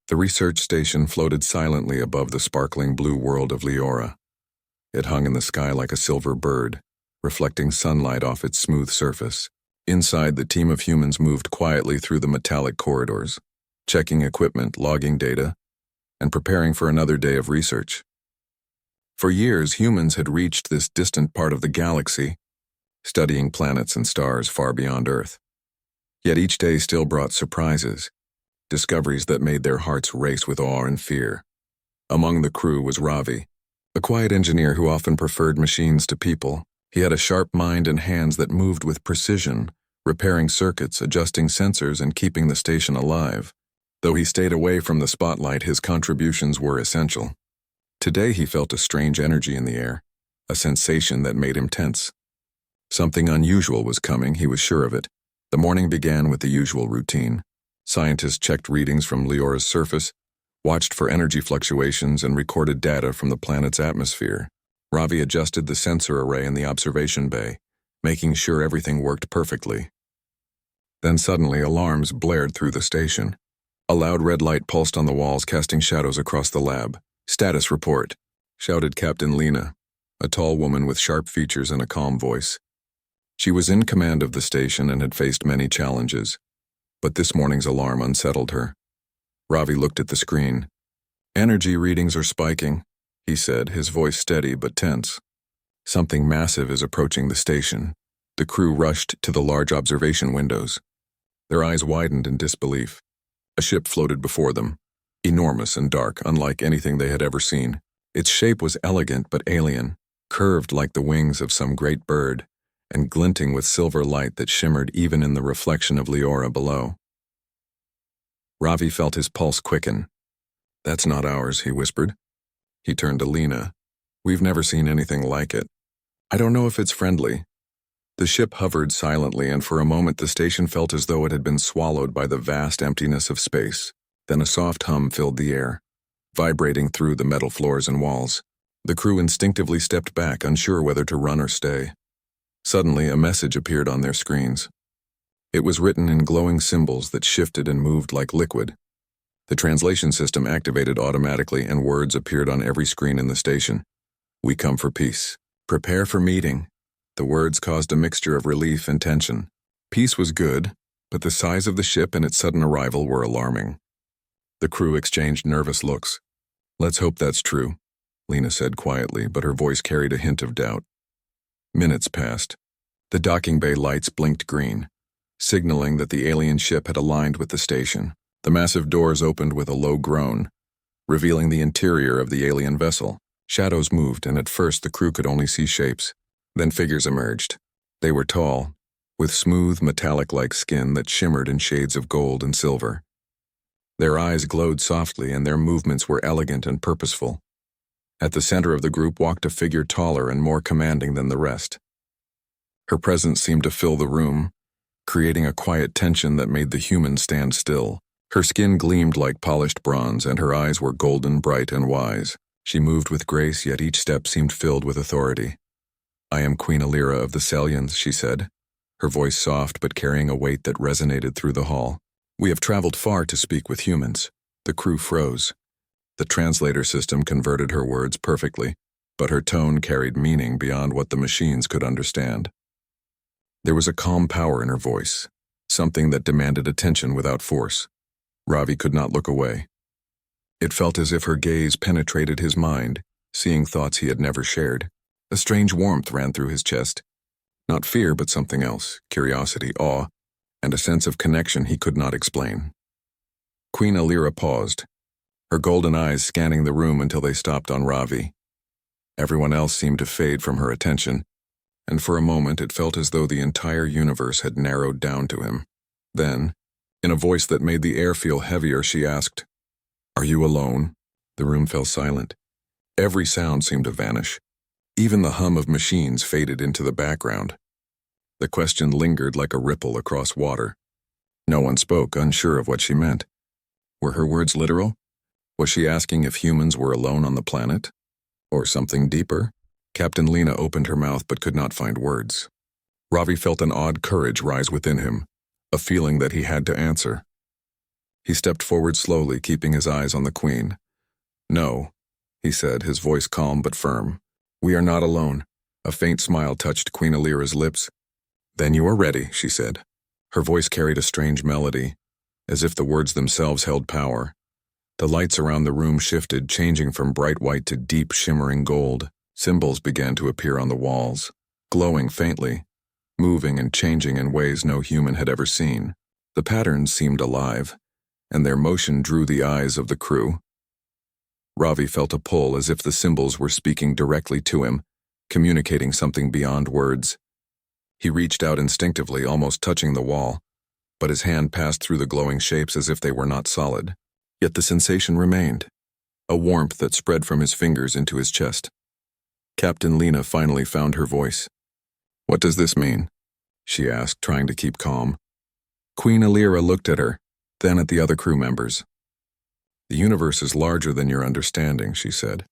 The research station floated silently above the sparkling blue world of Lyra. It hung in the sky like a silver bird, reflecting sunlight off its smooth surface. Inside, the team of humans moved quietly through the metallic corridors, checking equipment, logging data, and preparing for another day of research. For years, humans had reached this distant part of the galaxy, studying planets and stars far beyond Earth. Yet each day still brought surprises, discoveries that made their hearts race with awe and fear. Among the crew was Ravi, a quiet engineer who often preferred machines to people. He had a sharp mind and hands that moved with precision, repairing circuits, adjusting sensors, and keeping the station alive. Though he stayed away from the spotlight, his contributions were essential. Today he felt a strange energy in the air, a sensation that made him tense. Something unusual was coming, he was sure of it. The morning began with the usual routine. Scientists checked readings from Lyra's surface, watched for energy fluctuations, and recorded data from the planet's atmosphere. Ravi adjusted the sensor array in the observation bay, making sure everything worked perfectly. Then suddenly alarms blared through the station. A loud red light pulsed on the walls, casting shadows across the lab. "Status report," shouted Captain Lena, a tall woman with sharp features and a calm voice. She was in command of the station and had faced many challenges, but this morning's alarm unsettled her. Ravi looked at the screen. "Energy readings are spiking," he said, his voice steady but tense. "Something massive is approaching the station." The crew rushed to the large observation windows. Their eyes widened in disbelief. A ship floated before them, enormous and dark, unlike anything they had ever seen. Its shape was elegant but alien, curved like the wings of some great bird, and glinting with silver light that shimmered even in the reflection of Lyra below. Ravi felt his pulse quicken. "That's not ours," he whispered. He turned to Lena. "We've never seen anything like it. I don't know if it's friendly." The ship hovered silently, and for a moment the station felt as though it had been swallowed by the vast emptiness of space. Then a soft hum filled the air, vibrating through the metal floors and walls. The crew instinctively stepped back, unsure whether to run or stay. Suddenly, a message appeared on their screens. It was written in glowing symbols that shifted and moved like liquid. The translation system activated automatically, and words appeared on every screen in the station. "We come for peace. Prepare for meeting." The words caused a mixture of relief and tension. Peace was good, but the size of the ship and its sudden arrival were alarming. The crew exchanged nervous looks. "Let's hope that's true," Lena said quietly, but her voice carried a hint of doubt. Minutes passed. The docking bay lights blinked green, signaling that the alien ship had aligned with the station. The massive doors opened with a low groan, revealing the interior of the alien vessel. Shadows moved, and at first the crew could only see shapes. Then figures emerged. They were tall, with smooth, metallic-like skin that shimmered in shades of gold and silver. Their eyes glowed softly, and their movements were elegant and purposeful. At the center of the group walked a figure taller and more commanding than the rest. Her presence seemed to fill the room, creating a quiet tension that made the humans stand still. Her skin gleamed like polished bronze, and her eyes were golden, bright, and wise. She moved with grace, yet each step seemed filled with authority. "I am Queen Lyra of the Selyans," she said, her voice soft but carrying a weight that resonated through the hall. "We have traveled far to speak with humans." The crew froze. The translator system converted her words perfectly, but her tone carried meaning beyond what the machines could understand. There was a calm power in her voice, something that demanded attention without force. Ravi could not look away. It felt as if her gaze penetrated his mind, seeing thoughts he had never shared. A strange warmth ran through his chest. Not fear, but something else, curiosity, awe, and a sense of connection he could not explain. Queen Lyra paused, her golden eyes scanning the room until they stopped on Ravi. Everyone else seemed to fade from her attention, and for a moment it felt as though the entire universe had narrowed down to him. Then, in a voice that made the air feel heavier, she asked, "Are you alone?" The room fell silent. Every sound seemed to vanish. Even the hum of machines faded into the background. The question lingered like a ripple across water. No one spoke, unsure of what she meant. Were her words literal? Was she asking if humans were alone on the planet? Or something deeper? Captain Lena opened her mouth but could not find words. Ravi felt an odd courage rise within him, a feeling that he had to answer. He stepped forward slowly, keeping his eyes on the Queen. "No," he said, his voice calm but firm. "We are not alone." A faint smile touched Queen Lyra's lips. "Then you are ready," she said. Her voice carried a strange melody, as if the words themselves held power. The lights around the room shifted, changing from bright white to deep, shimmering gold. Symbols began to appear on the walls, glowing faintly, moving and changing in ways no human had ever seen. The patterns seemed alive, and their motion drew the eyes of the crew. Ravi felt a pull, as if the symbols were speaking directly to him, communicating something beyond words. He reached out instinctively, almost touching the wall, but his hand passed through the glowing shapes as if they were not solid. Yet the sensation remained, a warmth that spread from his fingers into his chest. Captain Lena finally found her voice. "What does this mean?" she asked, trying to keep calm. Queen Lyra looked at her, then at the other crew members. "The universe is larger than your understanding," she said.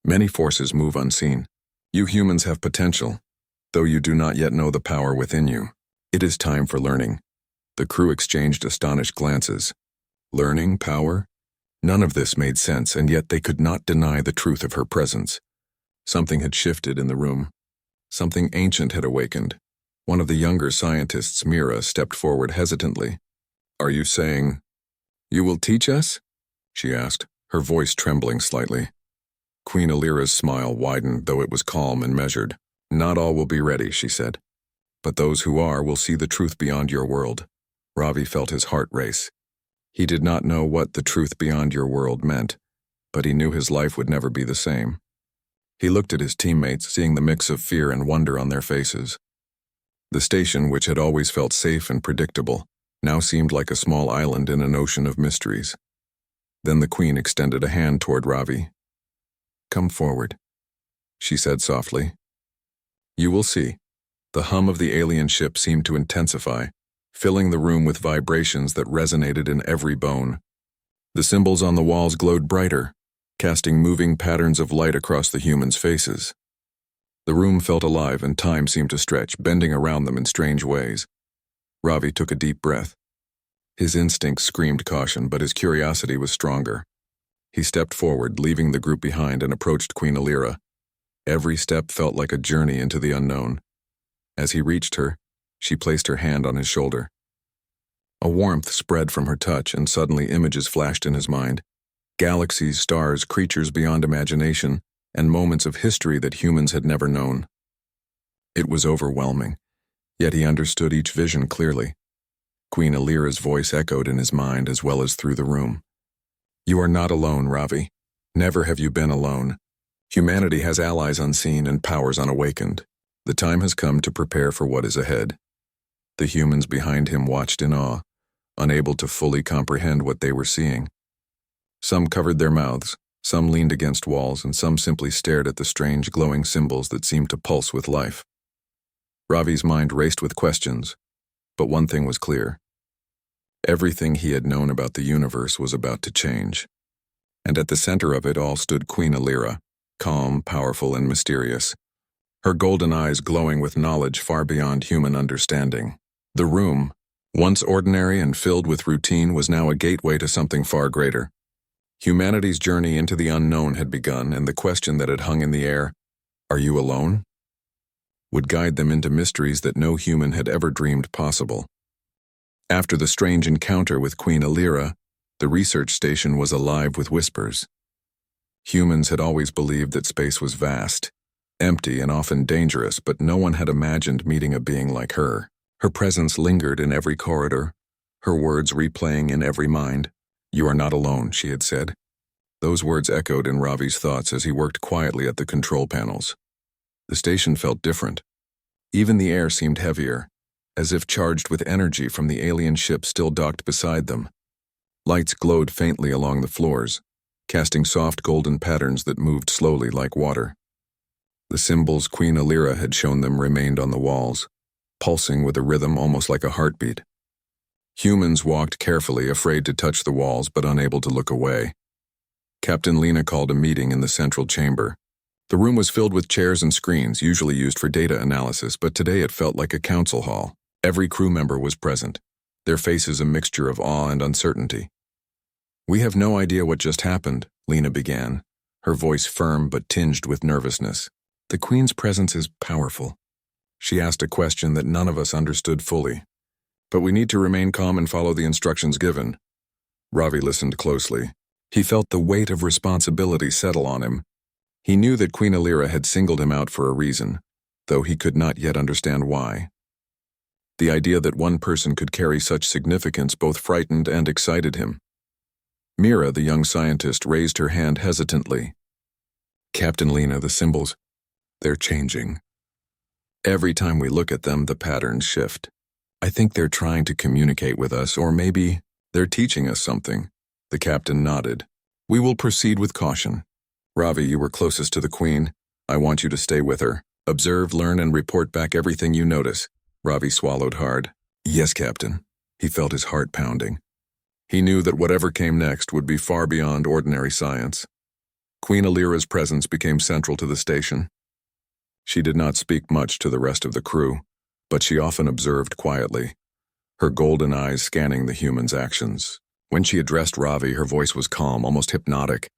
"Many forces move unseen. You humans have potential, though you do not yet know the power within you. It is time for learning." The crew exchanged astonished glances. Learning, power? None of this made sense, and yet they could not deny the truth of her presence. Something had shifted in the room. Something ancient had awakened. One of the younger scientists, Mira, stepped forward hesitantly. "Are you saying, you will teach us?" she asked, her voice trembling slightly. Queen Lyra's smile widened, though it was calm and measured. "Not all will be ready," she said. "But those who are will see the truth beyond your world." Ravi felt his heart race. He did not know what the truth beyond your world meant, but he knew his life would never be the same. He looked at his teammates, seeing the mix of fear and wonder on their faces. The station, which had always felt safe and predictable, now seemed like a small island in an ocean of mysteries. Then the Queen extended a hand toward Ravi. "Come forward," she said softly. "You will see." The hum of the alien ship seemed to intensify, filling the room with vibrations that resonated in every bone. The symbols on the walls glowed brighter, casting moving patterns of light across the humans' faces. The room felt alive, and time seemed to stretch, bending around them in strange ways. Ravi took a deep breath. His instincts screamed caution, but his curiosity was stronger. He stepped forward, leaving the group behind, and approached Queen Lyra. Every step felt like a journey into the unknown. As he reached her, she placed her hand on his shoulder. A warmth spread from her touch, and suddenly images flashed in his mind. Galaxies, stars, creatures beyond imagination, and moments of history that humans had never known. It was overwhelming, yet he understood each vision clearly. Queen Lyra's voice echoed in his mind as well as through the room. "You are not alone, Ravi. Never have you been alone. Humanity has allies unseen and powers unawakened. The time has come to prepare for what is ahead." The humans behind him watched in awe, unable to fully comprehend what they were seeing. Some covered their mouths, some leaned against walls, and some simply stared at the strange glowing symbols that seemed to pulse with life. Ravi's mind raced with questions, but one thing was clear. Everything he had known about the universe was about to change. And at the center of it all stood Queen Lyra, calm, powerful, and mysterious, her golden eyes glowing with knowledge far beyond human understanding. The room, once ordinary and filled with routine, was now a gateway to something far greater. Humanity's journey into the unknown had begun, and the question that had hung in the air, "Are you alone?" would guide them into mysteries that no human had ever dreamed possible. After the strange encounter with Queen Lyra, the research station was alive with whispers. Humans had always believed that space was vast, empty, and often dangerous, but no one had imagined meeting a being like her. Her presence lingered in every corridor, her words replaying in every mind. "You are not alone," she had said. Those words echoed in Ravi's thoughts as he worked quietly at the control panels. The station felt different. Even the air seemed heavier, as if charged with energy from the alien ship still docked beside them. Lights glowed faintly along the floors, casting soft golden patterns that moved slowly like water. The symbols Queen Lyra had shown them remained on the walls, pulsing with a rhythm almost like a heartbeat. Humans walked carefully, afraid to touch the walls but unable to look away. Captain Lena called a meeting in the central chamber. The room was filled with chairs and screens, usually used for data analysis, but today it felt like a council hall. Every crew member was present, their faces a mixture of awe and uncertainty. We have no idea what just happened, Lena began, her voice firm but tinged with nervousness. The Queen's presence is powerful. She asked a question that none of us understood fully. But we need to remain calm and follow the instructions given. Ravi listened closely. He felt the weight of responsibility settle on him. He knew that Queen Lyra had singled him out for a reason, though he could not yet understand why. The idea that one person could carry such significance both frightened and excited him. Mira, the young scientist, raised her hand hesitantly. Captain Lena, the symbols, they're changing. Every time we look at them, the patterns shift. I think they're trying to communicate with us, or maybe they're teaching us something. The captain nodded. We will proceed with caution. Ravi, you were closest to the Queen. I want you to stay with her. Observe, learn, and report back everything you notice. Ravi swallowed hard. Yes, Captain. He felt his heart pounding. He knew that whatever came next would be far beyond ordinary science. Queen Lyra's presence became central to the station. She did not speak much to the rest of the crew, but she often observed quietly, her golden eyes scanning the humans' actions. When she addressed Ravi, her voice was calm, almost hypnotic.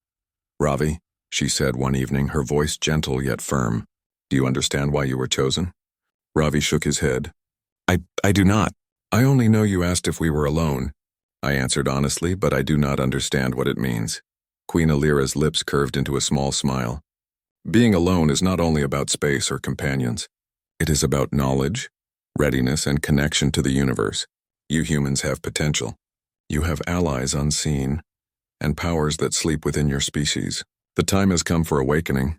Ravi, she said one evening, her voice gentle yet firm. Do you understand why you were chosen? Ravi shook his head. I do not. I only know you asked if we were alone. I answered honestly, but I do not understand what it means. Queen Lyra's lips curved into a small smile. Being alone is not only about space or companions. It is about knowledge, readiness, and connection to the universe. You humans have potential. You have allies unseen, and powers that sleep within your species. The time has come for awakening.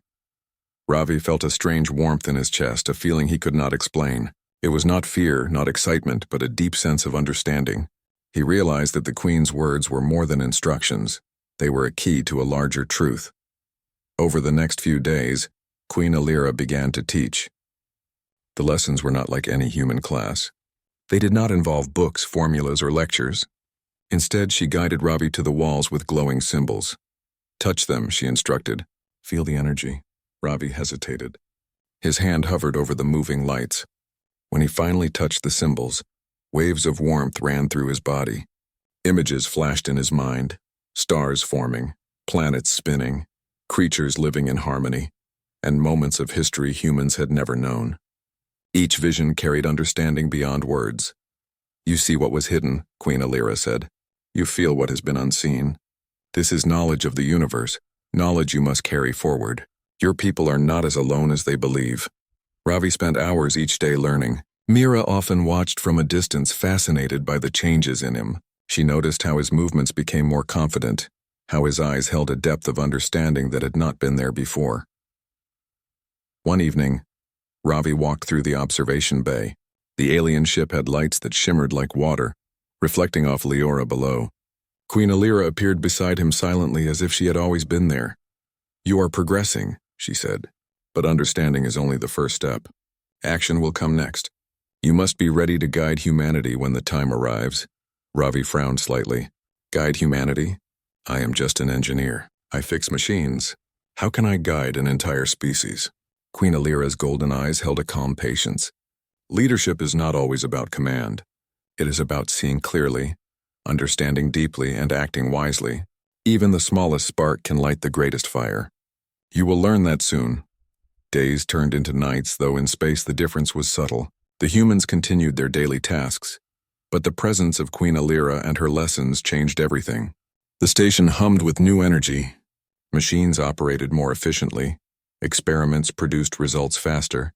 Ravi felt a strange warmth in his chest, a feeling he could not explain. It was not fear, not excitement, but a deep sense of understanding. He realized that the Queen's words were more than instructions. They were a key to a larger truth. Over the next few days, Queen Lyra began to teach. The lessons were not like any human class. They did not involve books, formulas, or lectures. Instead, she guided Ravi to the walls with glowing symbols. Touch them, she instructed. Feel the energy. Ravi hesitated. His hand hovered over the moving lights. When he finally touched the symbols, waves of warmth ran through his body. Images flashed in his mind, stars forming, planets spinning, creatures living in harmony, and moments of history humans had never known. Each vision carried understanding beyond words. You see what was hidden, Queen Lyra said. You feel what has been unseen. This is knowledge of the universe, knowledge you must carry forward. Your people are not as alone as they believe. Ravi spent hours each day learning. Mira often watched from a distance, fascinated by the changes in him. She noticed how his movements became more confident, how his eyes held a depth of understanding that had not been there before. One evening, Ravi walked through the observation bay. The alien ship had lights that shimmered like water, reflecting off Lyra below. Queen Lyra appeared beside him silently as if she had always been there. You are progressing, she said, but understanding is only the first step. Action will come next. You must be ready to guide humanity when the time arrives. Ravi frowned slightly. Guide humanity? I am just an engineer. I fix machines. How can I guide an entire species? Queen Lyra's golden eyes held a calm patience. Leadership is not always about command. It is about seeing clearly, understanding deeply, and acting wisely. Even the smallest spark can light the greatest fire. You will learn that soon. Days turned into nights, though in space the difference was subtle. The humans continued their daily tasks, but the presence of Queen Lyra and her lessons changed everything. The station hummed with new energy. Machines operated more efficiently, experiments produced results faster,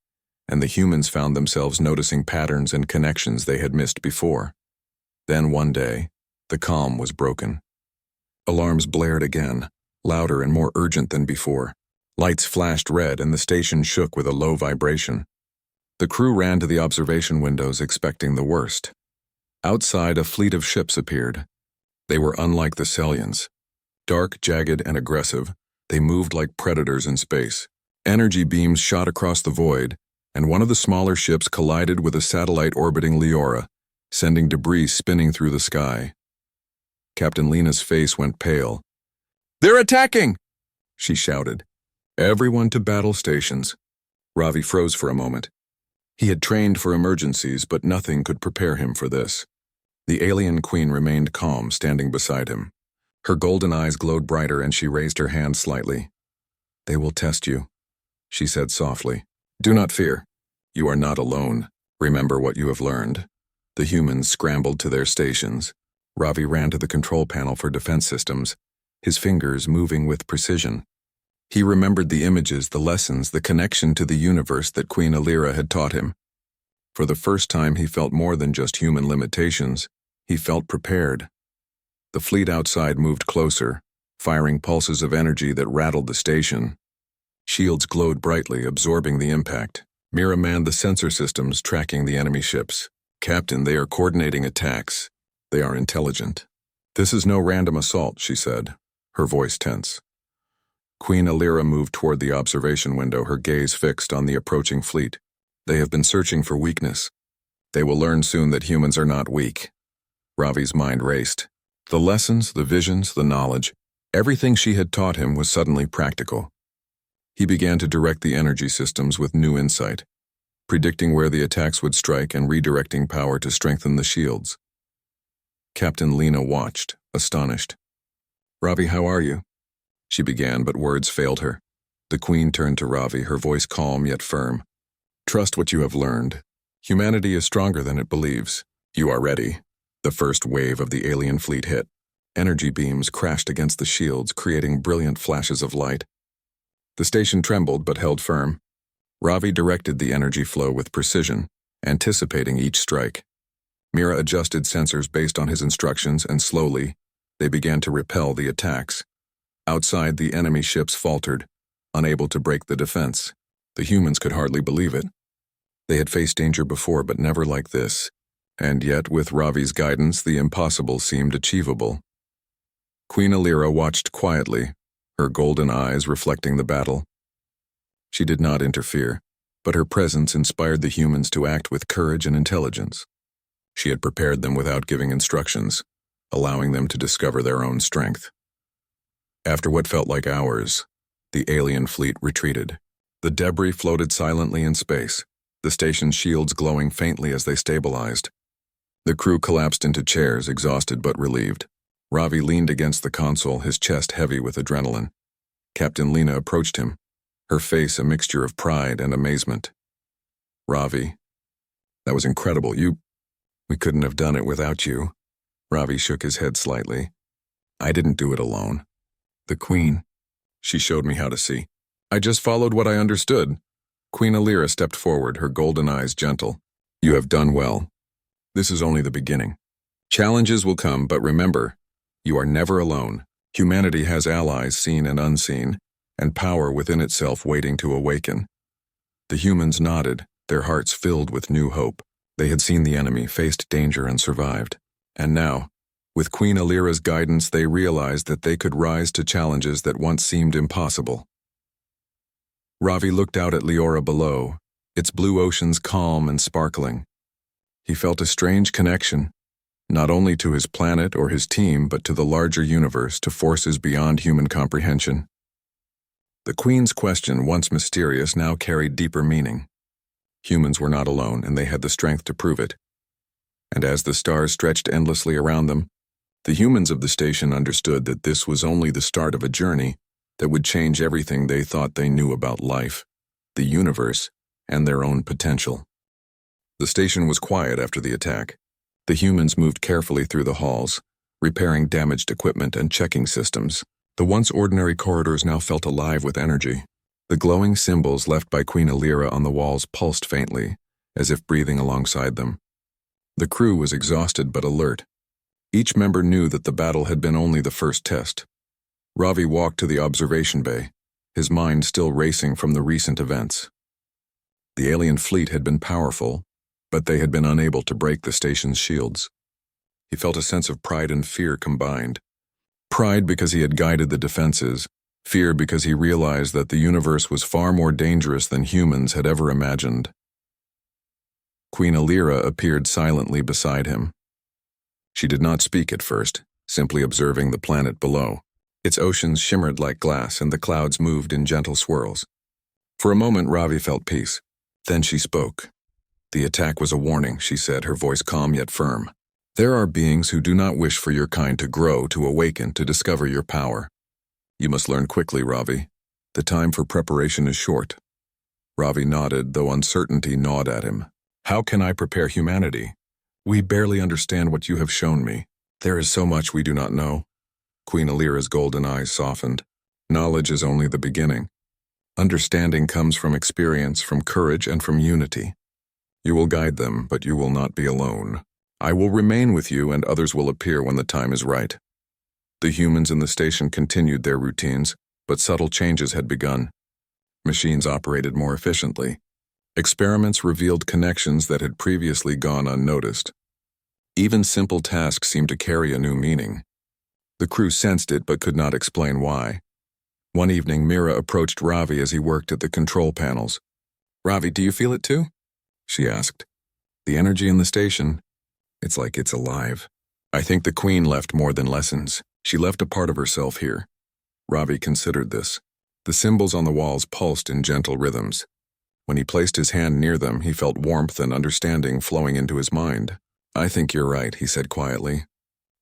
and the humans found themselves noticing patterns and connections they had missed before. Then one day, the calm was broken. Alarms blared again, louder and more urgent than before. Lights flashed red and the station shook with a low vibration. The crew ran to the observation windows expecting the worst. Outside, a fleet of ships appeared. They were unlike the Sellians. Dark, jagged, and aggressive, they moved like predators in space. Energy beams shot across the void, and one of the smaller ships collided with a satellite orbiting Lyra, sending debris spinning through the sky. Captain Lena's face went pale. "They're attacking!" she shouted. "Everyone to battle stations." Ravi froze for a moment. He had trained for emergencies, but nothing could prepare him for this. The alien queen remained calm, standing beside him. Her golden eyes glowed brighter and she raised her hand slightly. "They will test you," she said softly. "Do not fear. You are not alone. Remember what you have learned." The humans scrambled to their stations. Ravi ran to the control panel for defense systems, his fingers moving with precision. He remembered the images, the lessons, the connection to the universe that Queen Lyra had taught him. For the first time, he felt more than just human limitations. He felt prepared. The fleet outside moved closer, firing pulses of energy that rattled the station. Shields glowed brightly, absorbing the impact. Mira manned the sensor systems, tracking the enemy ships. "Captain, they are coordinating attacks. They are intelligent." "This is no random assault," she said, her voice tense. Queen Lyra moved toward the observation window, her gaze fixed on the approaching fleet. "They have been searching for weakness. They will learn soon that humans are not weak." Ravi's mind raced. The lessons, the visions, the knowledge, everything she had taught him was suddenly practical. He began to direct the energy systems with new insight, predicting where the attacks would strike and redirecting power to strengthen the shields. Captain Lena watched, astonished. "Ravi, how are you?" she began, but words failed her. The Queen turned to Ravi, her voice calm yet firm. "Trust what you have learned. Humanity is stronger than it believes. You are ready." The first wave of the alien fleet hit. Energy beams crashed against the shields, creating brilliant flashes of light. The station trembled but held firm. Ravi directed the energy flow with precision, anticipating each strike. Mira adjusted sensors based on his instructions, and slowly, they began to repel the attacks. Outside, the enemy ships faltered, unable to break the defense. The humans could hardly believe it. They had faced danger before, but never like this. And yet, with Ravi's guidance, the impossible seemed achievable. Queen Lyra watched quietly, her golden eyes reflecting the battle. She did not interfere, but her presence inspired the humans to act with courage and intelligence. She had prepared them without giving instructions, allowing them to discover their own strength. After what felt like hours, the alien fleet retreated. The debris floated silently in space, the station's shields glowing faintly as they stabilized. The crew collapsed into chairs, exhausted but relieved. Ravi leaned against the console, his chest heavy with adrenaline. Captain Lena approached him, her face a mixture of pride and amazement. "Ravi, that was incredible. We couldn't have done it without you." Ravi shook his head slightly. "I didn't do it alone. The Queen, she showed me how to see. I just followed what I understood." Queen Lyra stepped forward, her golden eyes gentle. "You have done well. This is only the beginning. Challenges will come, but remember, you are never alone. Humanity has allies seen and unseen, and power within itself waiting to awaken." The humans nodded, their hearts filled with new hope. They had seen the enemy, faced danger, and survived. And now, with Queen Lyra's guidance, they realized that they could rise to challenges that once seemed impossible. Ravi looked out at Lyra below, its blue oceans calm and sparkling. He felt a strange connection, not only to his planet or his team, but to the larger universe, to forces beyond human comprehension. The Queen's question, once mysterious, now carried deeper meaning. Humans were not alone, and they had the strength to prove it. And as the stars stretched endlessly around them, the humans of the station understood that this was only the start of a journey that would change everything they thought they knew about life, the universe, and their own potential. The station was quiet after the attack. The humans moved carefully through the halls, repairing damaged equipment and checking systems. The once ordinary corridors now felt alive with energy. The glowing symbols left by Queen Lyra on the walls pulsed faintly, as if breathing alongside them. The crew was exhausted but alert. Each member knew that the battle had been only the first test. Ravi walked to the observation bay, his mind still racing from the recent events. The alien fleet had been powerful, but they had been unable to break the station's shields. He felt a sense of pride and fear combined. Pride because he had guided the defenses, fear because he realized that the universe was far more dangerous than humans had ever imagined. Queen Lyra appeared silently beside him. She did not speak at first, simply observing the planet below. Its oceans shimmered like glass and the clouds moved in gentle swirls. For a moment, Ravi felt peace. Then she spoke. "The attack was a warning," she said, her voice calm yet firm. There are beings who do not wish for your kind to grow, to awaken, to discover your power. You must learn quickly, Ravi. The time for preparation is short. Ravi nodded, though uncertainty gnawed at him. How can I prepare humanity? We barely understand what you have shown me. There is so much we do not know. Queen Lyra's golden eyes softened. Knowledge is only the beginning. Understanding comes from experience, from courage, and from unity. You will guide them, but you will not be alone. I will remain with you, and others will appear when the time is right. The humans in the station continued their routines, but subtle changes had begun. Machines operated more efficiently. Experiments revealed connections that had previously gone unnoticed. Even simple tasks seemed to carry a new meaning. The crew sensed it but could not explain why. One evening, Mira approached Ravi as he worked at the control panels. Ravi, do you feel it too? She asked. The energy in the station, it's like it's alive. I think the Queen left more than lessons. She left a part of herself here. Ravi considered this. The symbols on the walls pulsed in gentle rhythms. When he placed his hand near them, he felt warmth and understanding flowing into his mind. I think you're right, he said quietly.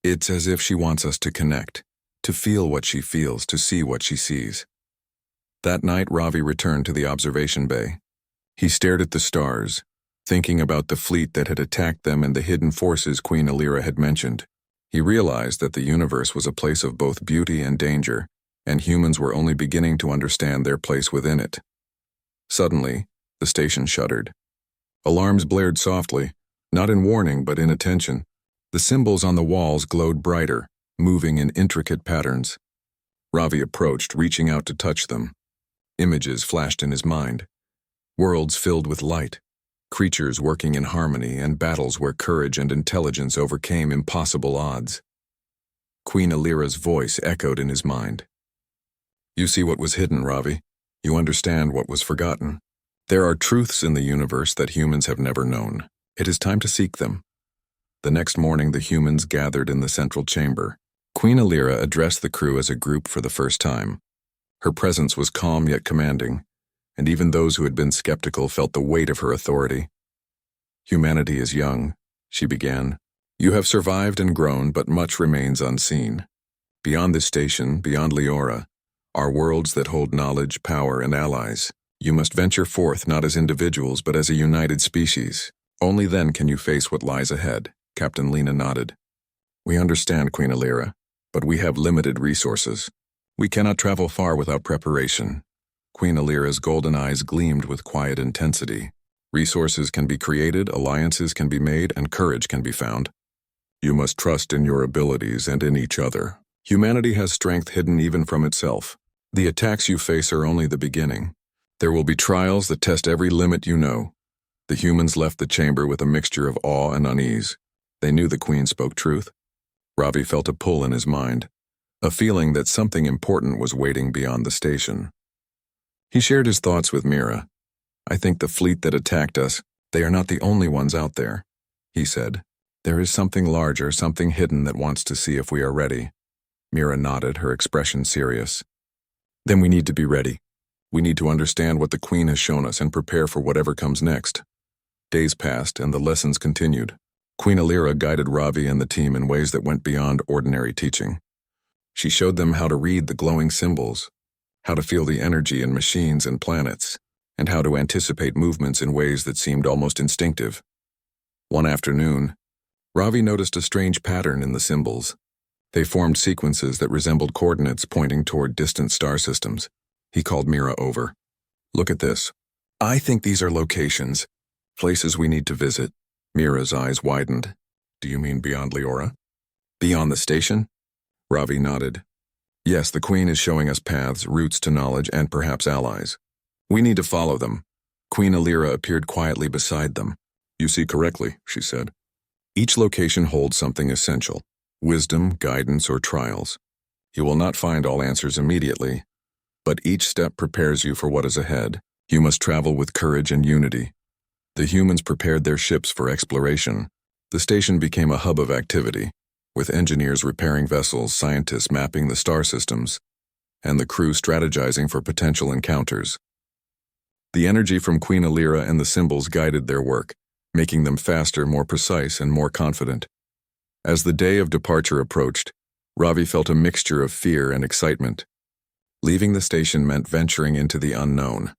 It's as if she wants us to connect, to feel what she feels, to see what she sees. That night, Ravi returned to the observation bay. He stared at the stars, thinking about the fleet that had attacked them and the hidden forces Queen Lyra had mentioned. He realized that the universe was a place of both beauty and danger, and humans were only beginning to understand their place within it. Suddenly, the station shuddered. Alarms blared softly, not in warning but in attention. The symbols on the walls glowed brighter, moving in intricate patterns. Ravi approached, reaching out to touch them. Images flashed in his mind. Worlds filled with light, creatures working in harmony, and battles where courage and intelligence overcame impossible odds. Queen Lyra's voice echoed in his mind. You see what was hidden, Ravi. You understand what was forgotten. There are truths in the universe that humans have never known. It is time to seek them. The next morning, the humans gathered in the central chamber. Queen Lyra addressed the crew as a group for the first time. Her presence was calm yet commanding, and even those who had been skeptical felt the weight of her authority. Humanity is young, she began. You have survived and grown, but much remains unseen. Beyond this station, beyond Lyra, are worlds that hold knowledge, power, and allies. You must venture forth not as individuals, but as a united species. Only then can you face what lies ahead. Captain Lena nodded. We understand, Queen Lyra, but we have limited resources. We cannot travel far without preparation. Queen Lyra's golden eyes gleamed with quiet intensity. Resources can be created, alliances can be made, and courage can be found. You must trust in your abilities and in each other. Humanity has strength hidden even from itself. The attacks you face are only the beginning. There will be trials that test every limit you know. The humans left the chamber with a mixture of awe and unease. They knew the Queen spoke truth. Ravi felt a pull in his mind, a feeling that something important was waiting beyond the station. He shared his thoughts with Mira. I think the fleet that attacked us, they are not the only ones out there, he said. There is something larger, something hidden that wants to see if we are ready. Mira nodded, her expression serious. Then we need to be ready. We need to understand what the Queen has shown us and prepare for whatever comes next. Days passed and the lessons continued. Queen Lyra guided Ravi and the team in ways that went beyond ordinary teaching. She showed them how to read the glowing symbols, how to feel the energy in machines and planets, and how to anticipate movements in ways that seemed almost instinctive. One afternoon, Ravi noticed a strange pattern in the symbols. They formed sequences that resembled coordinates pointing toward distant star systems. He called Mira over. Look at this. I think these are locations, places we need to visit. Mira's eyes widened. Do you mean beyond Lyra? Beyond the station? Ravi nodded. Yes, the Queen is showing us paths, routes to knowledge, and perhaps allies. We need to follow them. Queen Lyra appeared quietly beside them. You see correctly, she said. Each location holds something essential. Wisdom, guidance, or trials. You will not find all answers immediately, but each step prepares you for what is ahead. You must travel with courage and unity. The humans prepared their ships for exploration. The station became a hub of activity, with engineers repairing vessels, scientists mapping the star systems, and the crew strategizing for potential encounters. The energy from Queen Lyra and the symbols guided their work, making them faster, more precise, and more confident. As the day of departure approached, Ravi felt a mixture of fear and excitement. Leaving the station meant venturing into the unknown.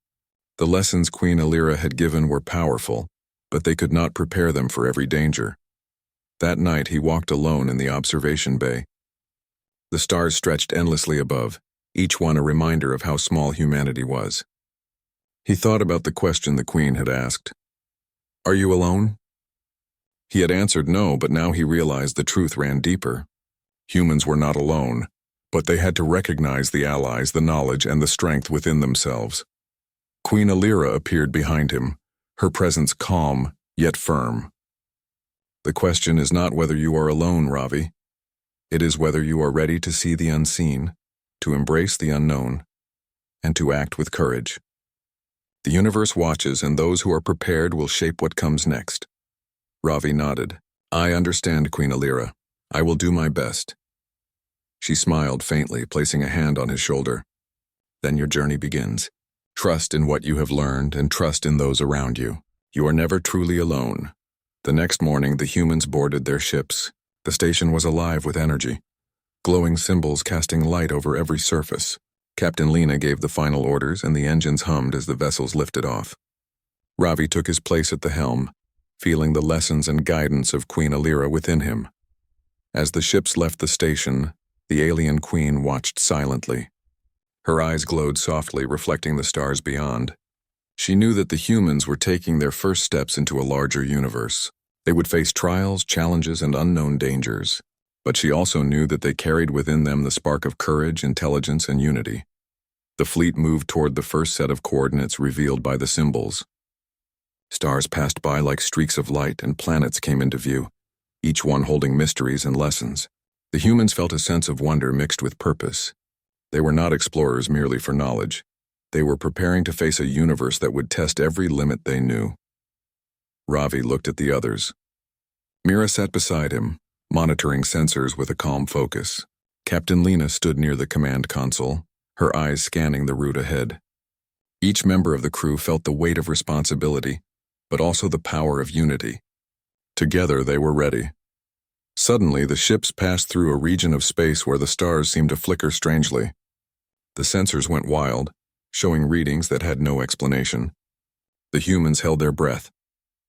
The lessons Queen Lyra had given were powerful, but they could not prepare them for every danger. That night he walked alone in the observation bay. The stars stretched endlessly above, each one a reminder of how small humanity was. He thought about the question the Queen had asked. "Are you alone?" He had answered no, but now he realized the truth ran deeper. Humans were not alone, but they had to recognize the allies, the knowledge, and the strength within themselves. Queen Lyra appeared behind him, her presence calm, yet firm. "The question is not whether you are alone, Ravi. It is whether you are ready to see the unseen, to embrace the unknown, and to act with courage. The universe watches, and those who are prepared will shape what comes next." Ravi nodded. "I understand, Queen Lyra. I will do my best." She smiled faintly, placing a hand on his shoulder. "Then your journey begins. Trust in what you have learned and trust in those around you. You are never truly alone." The next morning, the humans boarded their ships. The station was alive with energy, glowing symbols casting light over every surface. Captain Lena gave the final orders, and the engines hummed as the vessels lifted off. Ravi took his place at the helm, feeling the lessons and guidance of Queen Lyra within him. As the ships left the station, the alien queen watched silently. Her eyes glowed softly, reflecting the stars beyond. She knew that the humans were taking their first steps into a larger universe. They would face trials, challenges, and unknown dangers. But she also knew that they carried within them the spark of courage, intelligence, and unity. The fleet moved toward the first set of coordinates revealed by the symbols. Stars passed by like streaks of light, and planets came into view, each one holding mysteries and lessons. The humans felt a sense of wonder mixed with purpose. They were not explorers merely for knowledge. They were preparing to face a universe that would test every limit they knew. Ravi looked at the others. Mira sat beside him, monitoring sensors with a calm focus. Captain Lena stood near the command console, her eyes scanning the route ahead. Each member of the crew felt the weight of responsibility, but also the power of unity. Together they were ready. Suddenly, the ships passed through a region of space where the stars seemed to flicker strangely. The sensors went wild, showing readings that had no explanation. The humans held their breath.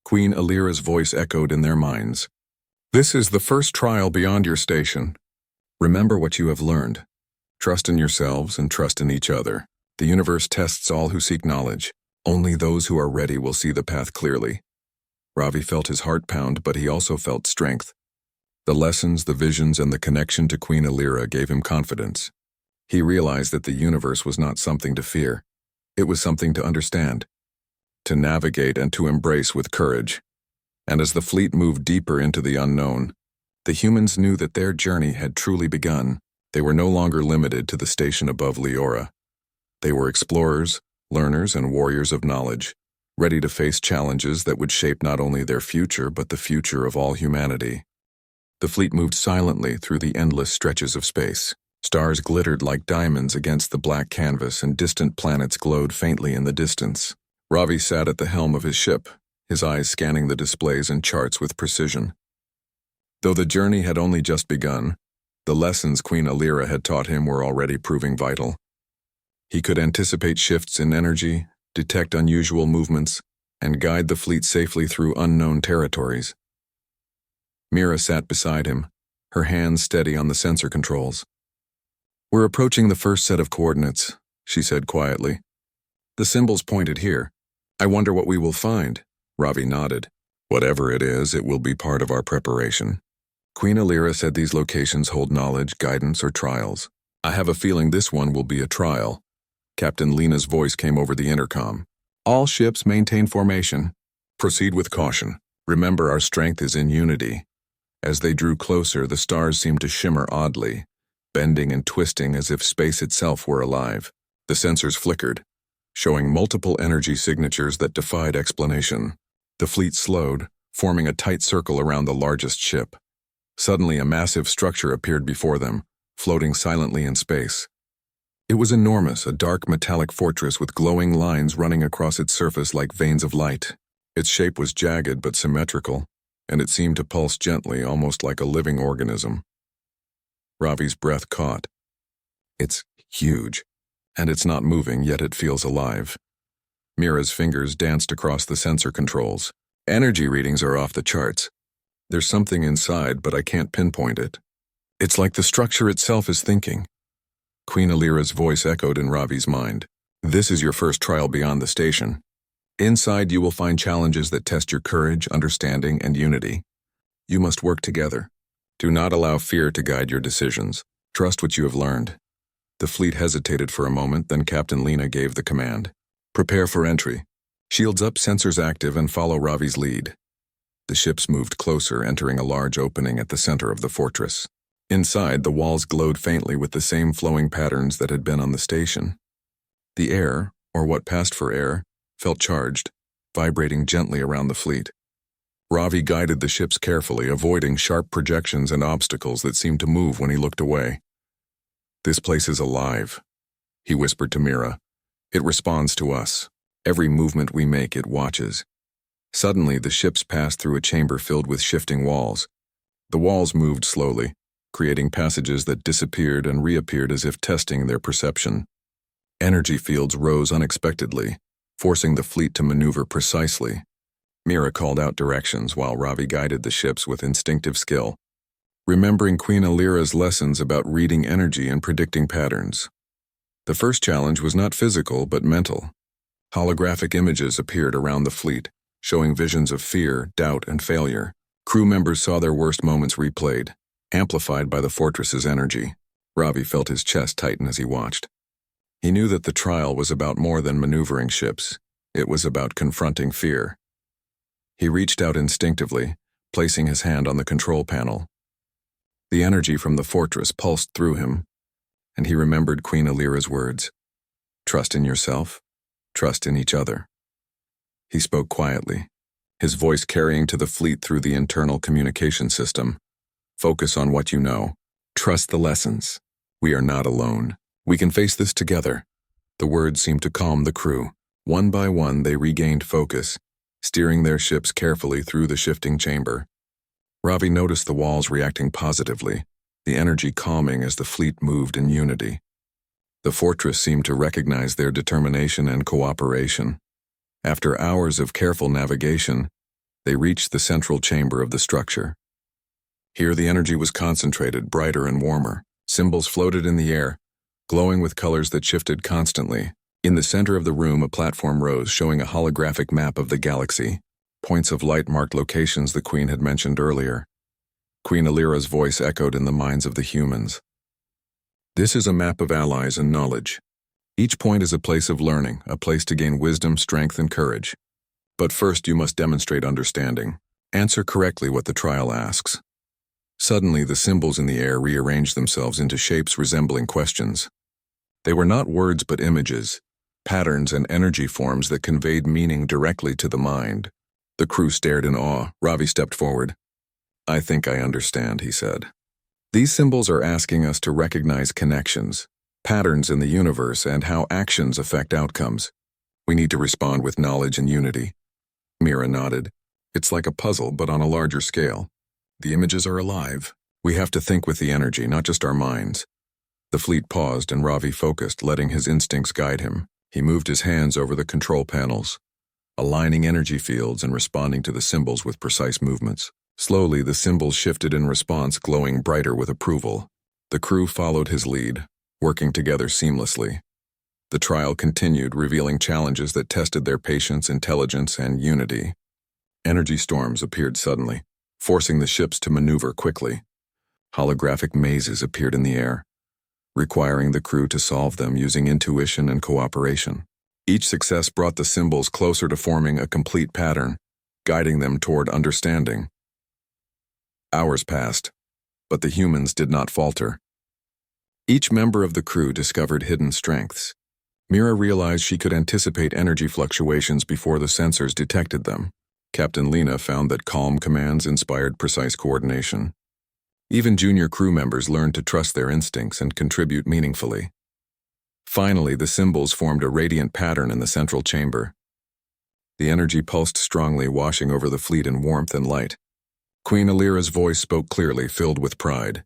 Queen Lyra's voice echoed in their minds. "This is the first trial beyond your station. Remember what you have learned. Trust in yourselves and trust in each other. The universe tests all who seek knowledge. Only those who are ready will see the path clearly." Ravi felt his heart pound, but he also felt strength. The lessons, the visions, and the connection to Queen Lyra gave him confidence. He realized that the universe was not something to fear. It was something to understand, to navigate, and to embrace with courage. And as the fleet moved deeper into the unknown, the humans knew that their journey had truly begun. They were no longer limited to the station above Lyra. They were explorers, learners, and warriors of knowledge, ready to face challenges that would shape not only their future but the future of all humanity. The fleet moved silently through the endless stretches of space. Stars glittered like diamonds against the black canvas, and distant planets glowed faintly in the distance. Ravi sat at the helm of his ship, his eyes scanning the displays and charts with precision. Though the journey had only just begun, the lessons Queen Lyra had taught him were already proving vital. He could anticipate shifts in energy, detect unusual movements, and guide the fleet safely through unknown territories. Mira sat beside him, her hands steady on the sensor controls. "We're approaching the first set of coordinates," she said quietly. "The symbols pointed here. I wonder what we will find." Ravi nodded. "Whatever it is, it will be part of our preparation." Queen Lyra said these locations hold knowledge, guidance, or trials. "I have a feeling this one will be a trial." Captain Lena's voice came over the intercom. "All ships maintain formation. Proceed with caution. Remember, our strength is in unity." As they drew closer, the stars seemed to shimmer oddly, bending and twisting as if space itself were alive. The sensors flickered, showing multiple energy signatures that defied explanation. The fleet slowed, forming a tight circle around the largest ship. Suddenly, a massive structure appeared before them, floating silently in space. It was enormous, a dark metallic fortress with glowing lines running across its surface like veins of light. Its shape was jagged but symmetrical, and it seemed to pulse gently, almost like a living organism. Ravi's breath caught. It's huge, and it's not moving, yet it feels alive. Mira's fingers danced across the sensor controls. Energy readings are off the charts. There's something inside, but I can't pinpoint it. It's like the structure itself is thinking. Queen Lyra's voice echoed in Ravi's mind. This is your first trial beyond the station. Inside you will find challenges that test your courage, understanding, and unity. You must work together. Do not allow fear to guide your decisions. Trust what you have learned. The fleet hesitated for a moment, then Captain Lena gave the command. Prepare for entry. Shields up, sensors active, and follow Ravi's lead. The ships moved closer, entering a large opening at the center of the fortress. Inside, the walls glowed faintly with the same flowing patterns that had been on the station. The air, or what passed for air, felt charged, vibrating gently around the fleet. Ravi guided the ships carefully, avoiding sharp projections and obstacles that seemed to move when he looked away. This place is alive, he whispered to Mira. It responds to us. Every movement we make, it watches. Suddenly, the ships passed through a chamber filled with shifting walls. The walls moved slowly, creating passages that disappeared and reappeared as if testing their perception. Energy fields rose unexpectedly, forcing the fleet to maneuver precisely. Mira called out directions while Ravi guided the ships with instinctive skill, remembering Queen Lyra's lessons about reading energy and predicting patterns. The first challenge was not physical but mental. Holographic images appeared around the fleet, showing visions of fear, doubt, and failure. Crew members saw their worst moments replayed, amplified by the fortress's energy. Ravi felt his chest tighten as he watched. He knew that the trial was about more than maneuvering ships. It was about confronting fear. He reached out instinctively, placing his hand on the control panel. The energy from the fortress pulsed through him, and he remembered Queen Lyra's words. Trust in yourself, trust in each other. He spoke quietly, his voice carrying to the fleet through the internal communication system. Focus on what you know. Trust the lessons. We are not alone. We can face this together. The words seemed to calm the crew. One by one, they regained focus, steering their ships carefully through the shifting chamber. Ravi noticed the walls reacting positively, the energy calming as the fleet moved in unity. The fortress seemed to recognize their determination and cooperation. After hours of careful navigation, they reached the central chamber of the structure. Here the energy was concentrated, brighter and warmer. Symbols floated in the air, glowing with colors that shifted constantly. In the center of the room, a platform rose, showing a holographic map of the galaxy. Points of light marked locations the Queen had mentioned earlier. Queen Lyra's voice echoed in the minds of the humans. This is a map of allies and knowledge. Each point is a place of learning, a place to gain wisdom, strength, and courage. But first you must demonstrate understanding. Answer correctly what the trial asks. Suddenly, the symbols in the air rearranged themselves into shapes resembling questions. They were not words but images, patterns and energy forms that conveyed meaning directly to the mind. The crew stared in awe. Ravi stepped forward. I think I understand, he said. These symbols are asking us to recognize connections, patterns in the universe, and how actions affect outcomes. We need to respond with knowledge and unity. Mira nodded. It's like a puzzle, but on a larger scale. The images are alive. We have to think with the energy, not just our minds. The fleet paused and Ravi focused, letting his instincts guide him. He moved his hands over the control panels, aligning energy fields and responding to the symbols with precise movements. Slowly, the symbols shifted in response, glowing brighter with approval. The crew followed his lead, working together seamlessly. The trial continued, revealing challenges that tested their patience, intelligence, and unity. Energy storms appeared suddenly, forcing the ships to maneuver quickly. Holographic mazes appeared in the air, requiring the crew to solve them using intuition and cooperation. Each success brought the symbols closer to forming a complete pattern, guiding them toward understanding. Hours passed, but the humans did not falter. Each member of the crew discovered hidden strengths. Mira realized she could anticipate energy fluctuations before the sensors detected them. Captain Lena found that calm commands inspired precise coordination. Even junior crew members learned to trust their instincts and contribute meaningfully. Finally, the symbols formed a radiant pattern in the central chamber. The energy pulsed strongly, washing over the fleet in warmth and light. Queen Lyra's voice spoke clearly, filled with pride.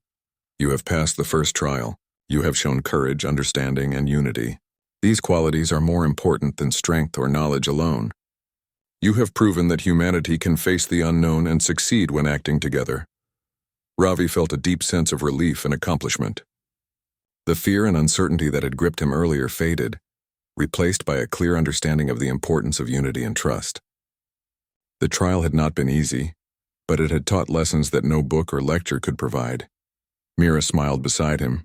You have passed the first trial. You have shown courage, understanding, and unity. These qualities are more important than strength or knowledge alone. You have proven that humanity can face the unknown and succeed when acting together. Ravi felt a deep sense of relief and accomplishment. The fear and uncertainty that had gripped him earlier faded, replaced by a clear understanding of the importance of unity and trust. The trial had not been easy, but it had taught lessons that no book or lecture could provide. Mira smiled beside him.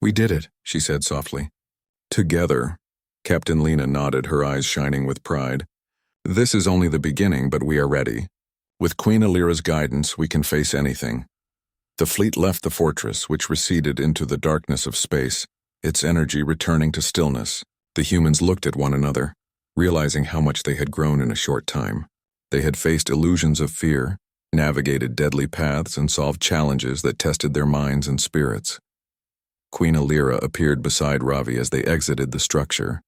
We did it, she said softly. Together. Captain Lena nodded, her eyes shining with pride. This is only the beginning, but we are ready. With Queen Lyra's guidance, we can face anything. The fleet left the fortress, which receded into the darkness of space, its energy returning to stillness. The humans looked at one another, realizing how much they had grown in a short time. They had faced illusions of fear, navigated deadly paths, and solved challenges that tested their minds and spirits. Queen Lyra appeared beside Ravi as they exited the structure.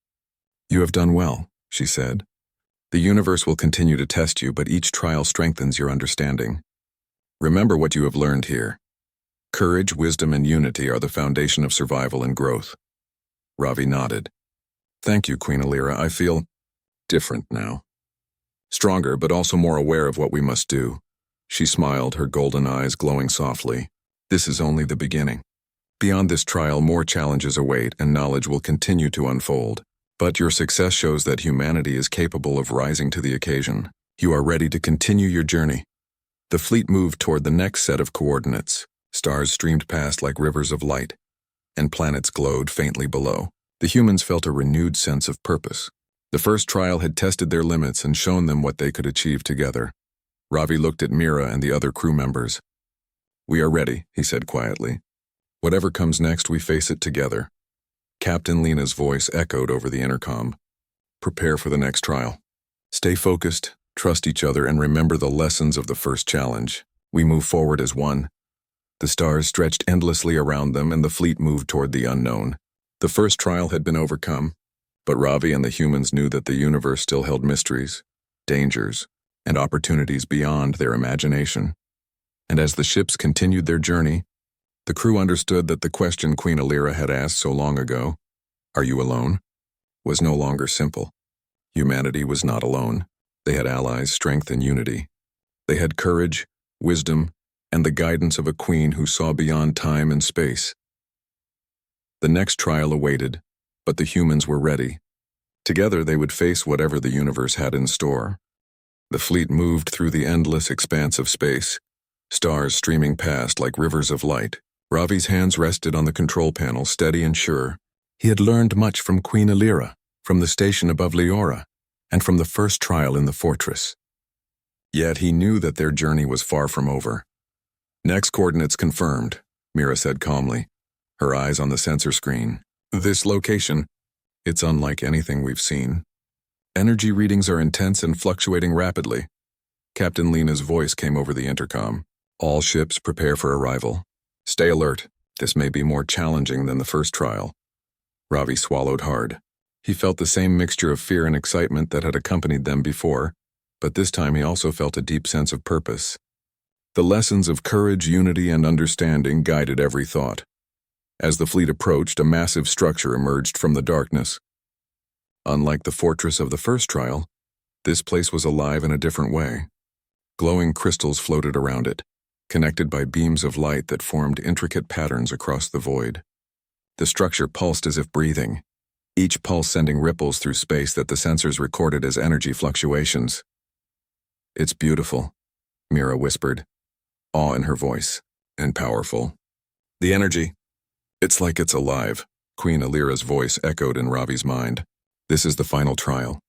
You have done well, she said. The universe will continue to test you, but each trial strengthens your understanding. Remember what you have learned here. Courage, wisdom, and unity are the foundation of survival and growth. Ravi nodded. Thank you, Queen Lyra. I feel different now. Stronger, but also more aware of what we must do. She smiled, her golden eyes glowing softly. This is only the beginning. Beyond this trial, more challenges await, and knowledge will continue to unfold. But your success shows that humanity is capable of rising to the occasion. You are ready to continue your journey. The fleet moved toward the next set of coordinates. Stars streamed past like rivers of light, and planets glowed faintly below. The humans felt a renewed sense of purpose. The first trial had tested their limits and shown them what they could achieve together. Ravi looked at Mira and the other crew members. We are ready, he said quietly. Whatever comes next, we face it together. Captain Lena's voice echoed over the intercom. Prepare for the next trial. Stay focused, trust each other, and remember the lessons of the first challenge. We move forward as one. The stars stretched endlessly around them, and the fleet moved toward the unknown. The first trial had been overcome, but Ravi and the humans knew that the universe still held mysteries, dangers, and opportunities beyond their imagination. And as the ships continued their journey, the crew understood that the question Queen Lyra had asked so long ago, "Are you alone?" was no longer simple. Humanity was not alone. They had allies, strength, and unity. They had courage, wisdom, and the guidance of a queen who saw beyond time and space. The next trial awaited, but the humans were ready. Together they would face whatever the universe had in store. The fleet moved through the endless expanse of space, stars streaming past like rivers of light. Ravi's hands rested on the control panel, steady and sure. He had learned much from Queen Lyra, from the station above Lyra, and from the first trial in the fortress. Yet he knew that their journey was far from over. Next coordinates confirmed, Mira said calmly, her eyes on the sensor screen. This location, it's unlike anything we've seen. Energy readings are intense and fluctuating rapidly. Captain Lena's voice came over the intercom. All ships prepare for arrival. Stay alert. This may be more challenging than the first trial. Ravi swallowed hard. He felt the same mixture of fear and excitement that had accompanied them before, but this time he also felt a deep sense of purpose. The lessons of courage, unity, and understanding guided every thought. As the fleet approached, a massive structure emerged from the darkness. Unlike the fortress of the first trial, this place was alive in a different way. Glowing crystals floated around it, connected by beams of light that formed intricate patterns across the void. The structure pulsed as if breathing, each pulse sending ripples through space that the sensors recorded as energy fluctuations. It's beautiful, Mira whispered, awe in her voice, and powerful. The energy, it's like it's alive, Queen Lyra's voice echoed in Ravi's mind. This is the final trial.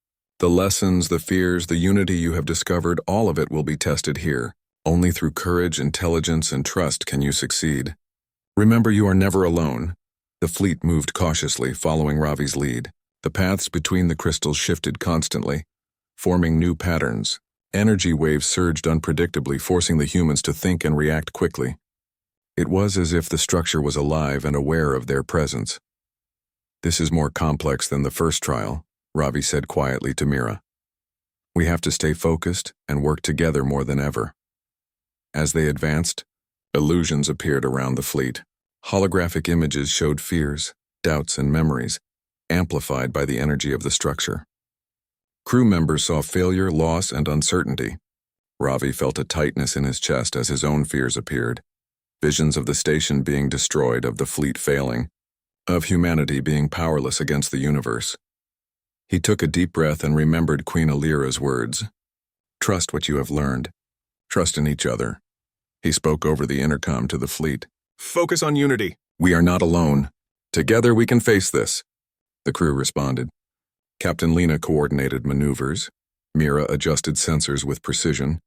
The lessons, the fears, the unity you have discovered, all of it will be tested here. Only through courage, intelligence, and trust can you succeed. Remember, you are never alone. The fleet moved cautiously, following Ravi's lead. The paths between the crystals shifted constantly, forming new patterns. Energy waves surged unpredictably, forcing the humans to think and react quickly. It was as if the structure was alive and aware of their presence. This is more complex than the first trial, Ravi said quietly to Mira. We have to stay focused and work together more than ever. As they advanced, illusions appeared around the fleet. Holographic images showed fears, doubts, and memories, amplified by the energy of the structure. Crew members saw failure, loss, and uncertainty. Ravi felt a tightness in his chest as his own fears appeared. Visions of the station being destroyed, of the fleet failing, of humanity being powerless against the universe. He took a deep breath and remembered Queen Lyra's words. Trust what you have learned. Trust in each other. He spoke over the intercom to the fleet. Focus on unity. We are not alone. Together we can face this. The crew responded. Captain Lena coordinated maneuvers. Mira adjusted sensors with precision,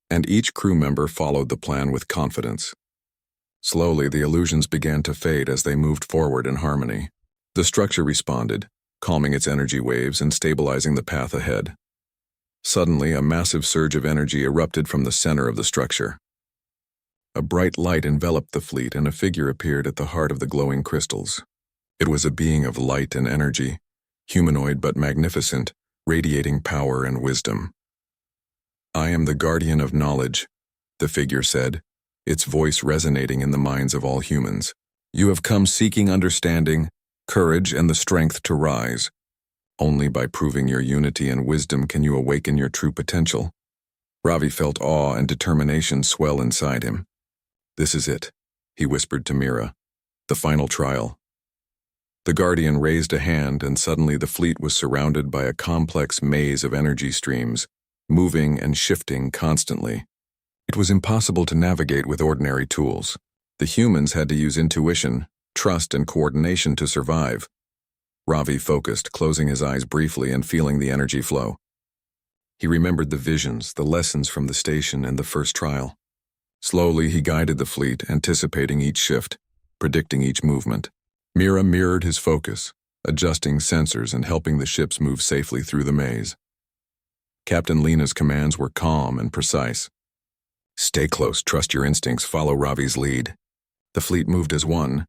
and each crew member followed the plan with confidence. Slowly, the illusions began to fade as they moved forward in harmony. The structure responded, calming its energy waves and stabilizing the path ahead. Suddenly, a massive surge of energy erupted from the center of the structure. A bright light enveloped the fleet, and a figure appeared at the heart of the glowing crystals. It was a being of light and energy, humanoid but magnificent, radiating power and wisdom. I am the guardian of knowledge, the figure said, its voice resonating in the minds of all humans. You have come seeking understanding, courage, and the strength to rise. Only by proving your unity and wisdom can you awaken your true potential. Ravi felt awe and determination swell inside him. This is it, he whispered to Mira. The final trial. The Guardian raised a hand, and suddenly the fleet was surrounded by a complex maze of energy streams, moving and shifting constantly. It was impossible to navigate with ordinary tools. The humans had to use intuition, trust, and coordination to survive. Ravi focused, closing his eyes briefly and feeling the energy flow. He remembered the visions, the lessons from the station, and the first trial. Slowly, he guided the fleet, anticipating each shift, predicting each movement. Mira mirrored his focus, adjusting sensors and helping the ships move safely through the maze. Captain Lena's commands were calm and precise. Stay close, trust your instincts, follow Ravi's lead. The fleet moved as one,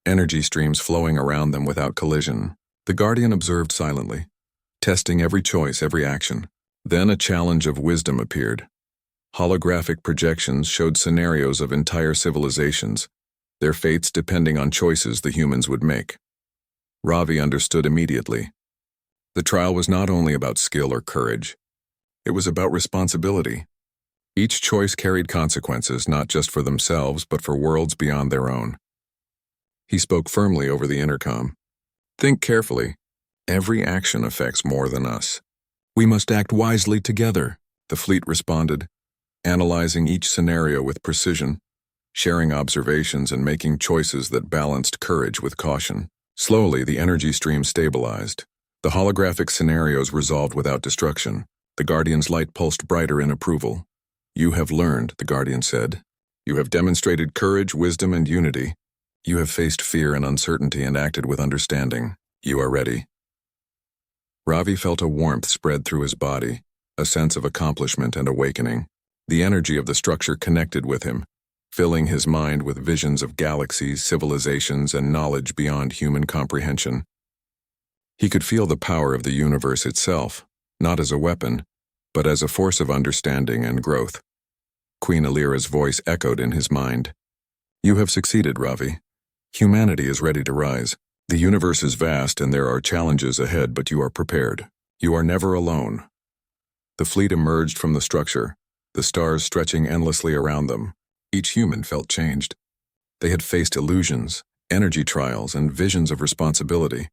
energy streams flowing around them without collision. The Guardian observed silently, testing every choice, every action. Then a challenge of wisdom appeared. Holographic projections showed scenarios of entire civilizations, their fates depending on choices the humans would make. Ravi understood immediately. The trial was not only about skill or courage. It was about responsibility. Each choice carried consequences, not just for themselves, but for worlds beyond their own. He spoke firmly over the intercom. Think carefully. Every action affects more than us. We must act wisely together, the fleet responded, analyzing each scenario with precision, sharing observations and making choices that balanced courage with caution. Slowly, the energy stream stabilized. The holographic scenarios resolved without destruction. The Guardian's light pulsed brighter in approval. You have learned, the Guardian said. You have demonstrated courage, wisdom, and unity. You have faced fear and uncertainty and acted with understanding. You are ready. Ravi felt a warmth spread through his body, a sense of accomplishment and awakening. The energy of the structure connected with him, filling his mind with visions of galaxies, civilizations, and knowledge beyond human comprehension. He could feel the power of the universe itself, not as a weapon, but as a force of understanding and growth. Queen Lyra's voice echoed in his mind. You have succeeded, Ravi. Humanity is ready to rise. The universe is vast and there are challenges ahead, but you are prepared. You are never alone. The fleet emerged from the structure, the stars stretching endlessly around them. Each human felt changed. They had faced illusions, energy trials, and visions of responsibility.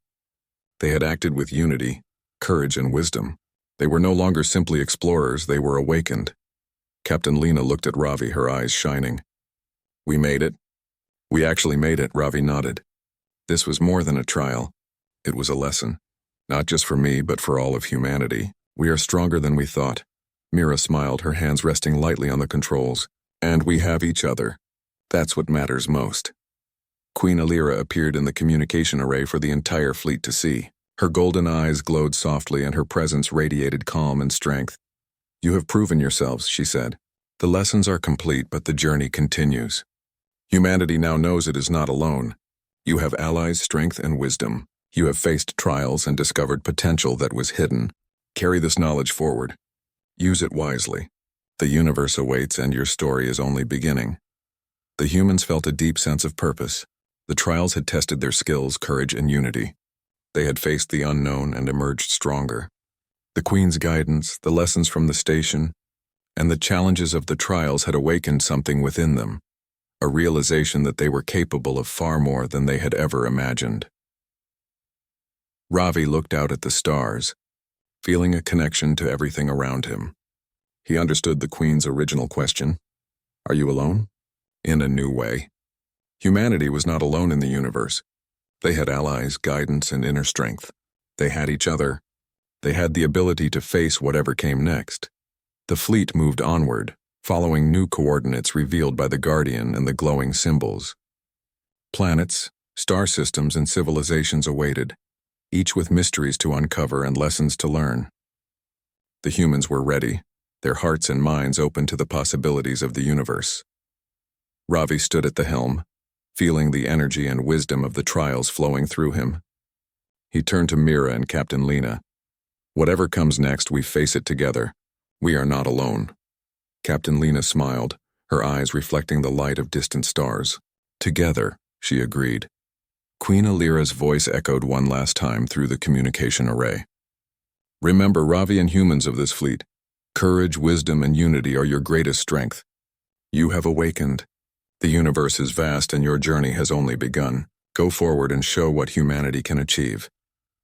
They had acted with unity, courage, and wisdom. They were no longer simply explorers, they were awakened. Captain Lena looked at Ravi, her eyes shining. We made it. We actually made it, Ravi nodded. This was more than a trial. It was a lesson. Not just for me, but for all of humanity. We are stronger than we thought. Mira smiled, her hands resting lightly on the controls. And we have each other. That's what matters most. Queen Lyra appeared in the communication array for the entire fleet to see. Her golden eyes glowed softly and her presence radiated calm and strength. You have proven yourselves, she said. The lessons are complete, but the journey continues. Humanity now knows it is not alone. You have allies, strength, and wisdom. You have faced trials and discovered potential that was hidden. Carry this knowledge forward. Use it wisely. The universe awaits and your story is only beginning. The humans felt a deep sense of purpose. The trials had tested their skills, courage, and unity. They had faced the unknown and emerged stronger. The Queen's guidance, the lessons from the station, and the challenges of the trials had awakened something within them, a realization that they were capable of far more than they had ever imagined. Ravi looked out at the stars, feeling a connection to everything around him. He understood the Queen's original question, "Are you alone?" in a new way. Humanity was not alone in the universe. They had allies, guidance, and inner strength. They had each other. They had the ability to face whatever came next. The fleet moved onward, following new coordinates revealed by the Guardian and the glowing symbols. Planets, star systems, and civilizations awaited, each with mysteries to uncover and lessons to learn. The humans were ready, their hearts and minds open to the possibilities of the universe. Ravi stood at the helm, feeling the energy and wisdom of the trials flowing through him. He turned to Mira and Captain Lena. "Whatever comes next, we face it together. We are not alone." Captain Lena smiled, her eyes reflecting the light of distant stars. "Together," she agreed. Queen Lyra's voice echoed one last time through the communication array. "Remember, Ravi and humans of this fleet, courage, wisdom, and unity are your greatest strength. You have awakened. The universe is vast and your journey has only begun. Go forward and show what humanity can achieve."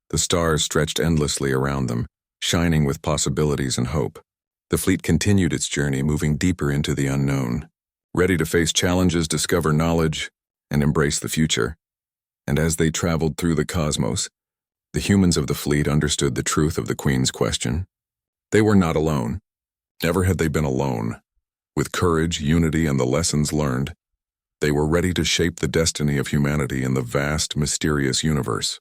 The stars stretched endlessly around them, shining with possibilities and hope. The fleet continued its journey, moving deeper into the unknown, ready to face challenges, discover knowledge, and embrace the future. And as they traveled through the cosmos, the humans of the fleet understood the truth of the Queen's question. They were not alone. Never had they been alone. With courage, unity, and the lessons learned, they were ready to shape the destiny of humanity in the vast, mysterious universe.